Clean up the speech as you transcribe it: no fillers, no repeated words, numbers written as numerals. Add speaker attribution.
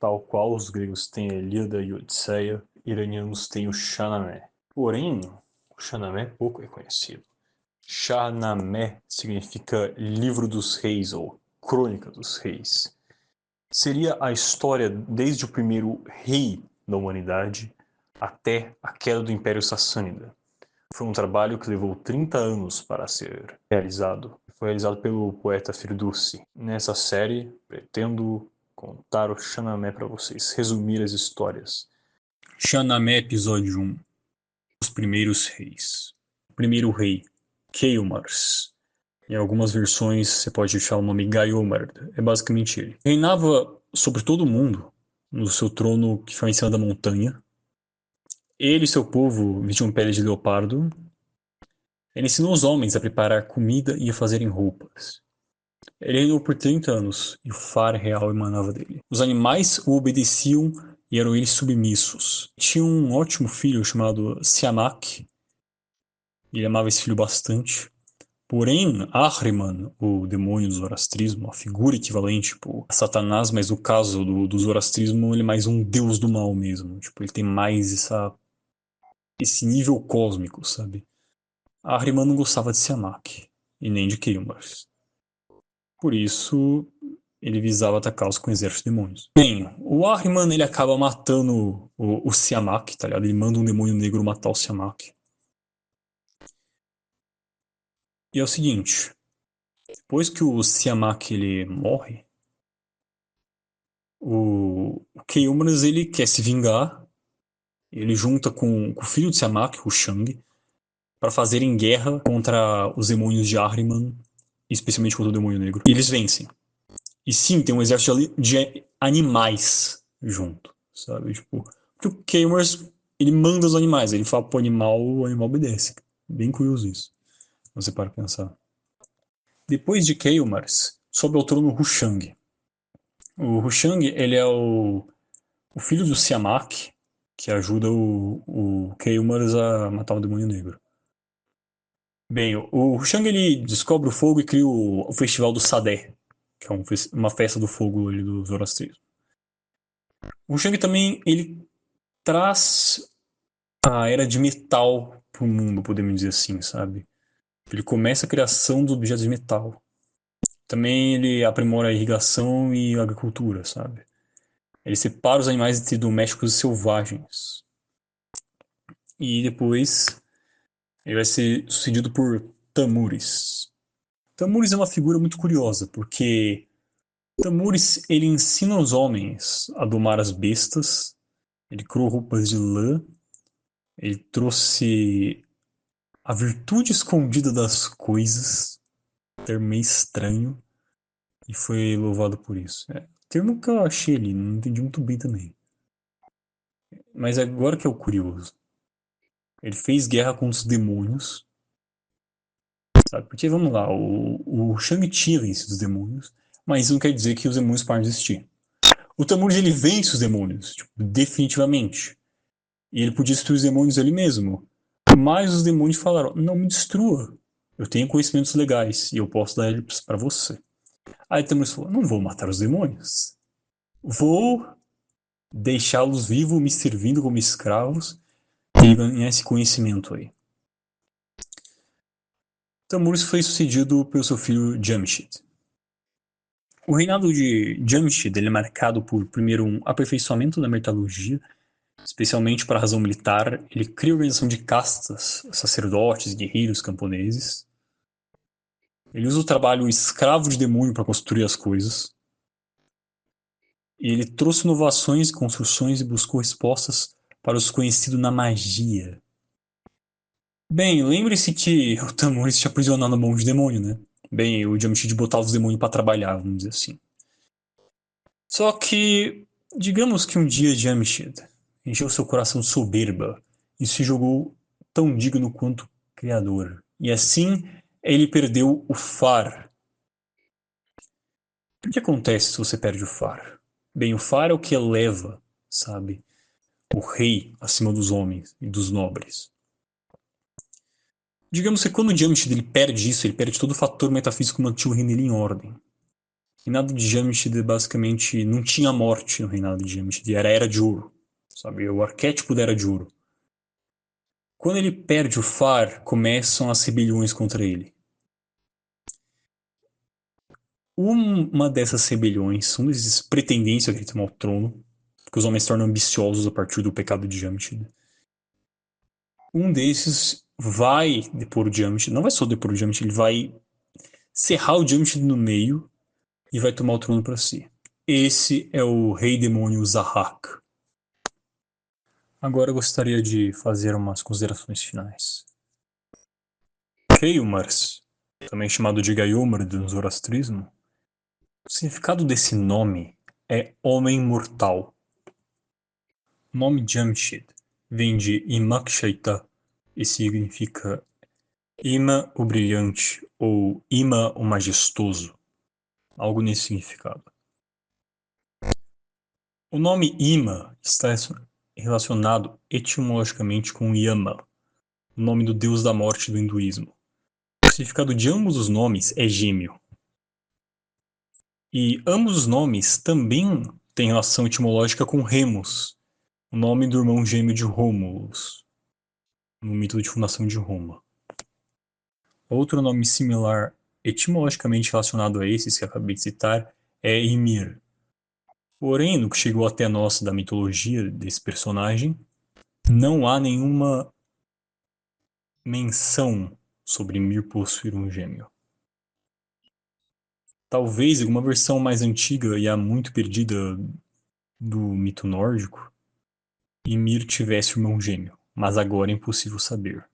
Speaker 1: Tal qual os gregos têm a Ilíada e a Odisseia, iranianos têm o Shahnameh. Porém, o Shahnameh pouco é conhecido. Shahnameh significa Livro dos Reis ou Crônica dos Reis. Seria a história desde o primeiro rei da humanidade até a queda do Império Sassânida. Foi um trabalho que levou 30 anos para ser realizado. Foi realizado pelo poeta Firdousi. Nessa série, pretendo contar o Shahnameh para vocês, resumir as histórias.
Speaker 2: Shahnameh, episódio 1. Os primeiros reis. O primeiro rei, Keilmars. Em algumas versões você pode achar o nome Gaiomard. É basicamente ele. Reinava sobre todo o mundo, no seu trono que foi em cima da montanha. Ele e seu povo vestiam pele de leopardo. Ele ensinou os homens a preparar comida e a fazerem roupas. Ele reinou por 30 anos e o far real emanava dele. Os animais o obedeciam e eram eles submissos. Tinha um ótimo filho chamado Siamak. Ele amava esse filho bastante. Porém, Ahriman, o demônio do zoroastrismo, a figura equivalente a Satanás, mas no caso do zoroastrismo ele é mais um deus do mal mesmo. Tipo, ele tem mais esse nível cósmico, sabe? Ahriman não gostava de Siamak e nem de Keilmars. Por isso, ele visava atacá-los com um exército de demônios. Bem, o Ahriman ele acaba matando o Siamak, tá ligado? Ele manda um demônio negro matar o Siamak. E é o seguinte, depois que o Siamak ele morre, o Keilmars ele quer se vingar. Ele junta com o filho de Siamak, o Shang, para fazerem guerra contra os demônios de Ahriman, especialmente contra o demônio negro. E eles vencem. E sim, tem um exército de animais junto, sabe? Tipo, porque o Keilmars, ele manda os animais, ele fala pro animal, o animal obedece. Bem curioso isso, você para pensar. Depois de Keilmars, sobe ao trono Hushang. O Hushang, ele é o filho do Siamak, que ajuda o Keilmars a matar o demônio negro. Bem, o Hushang, ele descobre o fogo e cria o Festival do Sadé, que é uma festa do fogo ali do Zoroastrismo. O Hushang também, ele traz a era de metal pro mundo, podemos dizer assim, sabe? Ele começa a criação dos objetos de metal. Também ele aprimora a irrigação e a agricultura, sabe? Ele separa os animais entre domésticos e selvagens. E depois ele vai ser sucedido por Tamures. Tamures é uma figura muito curiosa, porque Tamures ele ensina os homens a domar as bestas, ele criou roupas de lã, ele trouxe a virtude escondida das coisas, termo meio estranho, e foi louvado por isso. Termo que eu achei ali, não entendi muito bem também. Mas agora que é o curioso. Ele fez guerra contra os demônios, sabe? Porque, vamos lá, o Shang tinha vencido os demônios, mas isso não quer dizer que os demônios param de existir. O Tamures, ele vence os demônios, tipo, definitivamente. E ele podia destruir os demônios ali mesmo. Mas os demônios falaram, não me destrua. Eu tenho conhecimentos legais e eu posso dar eles para você. Aí Tamures falou, não vou matar os demônios. Vou deixá-los vivos, me servindo como escravos e ganhar esse conhecimento aí. Tamures foi sucedido pelo seu filho Jamshid. O reinado de Jamshid ele é marcado por, primeiro, um aperfeiçoamento da metalurgia, especialmente para a razão militar. Ele cria a organização de castas, sacerdotes, guerreiros, camponeses. Ele usa o trabalho escravo de demônio para construir as coisas. E ele trouxe inovações, construções e buscou respostas para os conhecidos na magia. Bem, lembre-se que o Tamures tinha aprisionado um monte de demônio, né? Bem, o Jamshid botava os demônios para trabalhar, vamos dizer assim. Só que, digamos que um dia Jamshid encheu seu coração de soberba e se jogou tão digno quanto criador. E assim, ele perdeu o Far. O que acontece se você perde o Far? Bem, o Far é o que eleva, sabe? O rei acima dos homens e dos nobres. Digamos que quando o Jamshid ele perde isso, ele perde todo o fator metafísico que mantinha o reino dele em ordem. O reinado de Jamshid basicamente não tinha morte no reinado de Jamshid, era a Era de Ouro, sabe? O arquétipo da Era de Ouro. Quando ele perde o Far, começam as rebeliões contra ele. Uma dessas rebeliões, um desses pretendentes a tomar o trono, porque os homens se tornam ambiciosos a partir do pecado de Jamshid. Um desses vai depor o Jamshid, não vai só depor o Jamshid, ele vai serrar o Jamshid no meio e vai tomar o trono para si. Esse é o rei demônio Zahak. Agora eu gostaria de fazer umas considerações finais. Keilmars, também chamado de Gaiomar do Zoroastrismo, o significado desse nome é homem mortal. O nome Jamshid vem de Imakshaita e significa Ima o brilhante ou Ima o majestoso, algo nesse significado. O nome Ima está relacionado etimologicamente com Yama, o nome do deus da morte do hinduísmo. O significado de ambos os nomes é gêmeo. E ambos os nomes também têm relação etimológica com Remus, o nome do irmão gêmeo de Rômulus, no mito de fundação de Roma. Outro nome similar, etimologicamente relacionado a esses que acabei de citar, é Ymir. Porém, no que chegou até nós da mitologia desse personagem, não há nenhuma menção sobre Ymir possuir um gêmeo. Talvez alguma versão mais antiga e há muito perdida do mito nórdico, Ymir tivesse um irmão gêmeo, mas agora é impossível saber.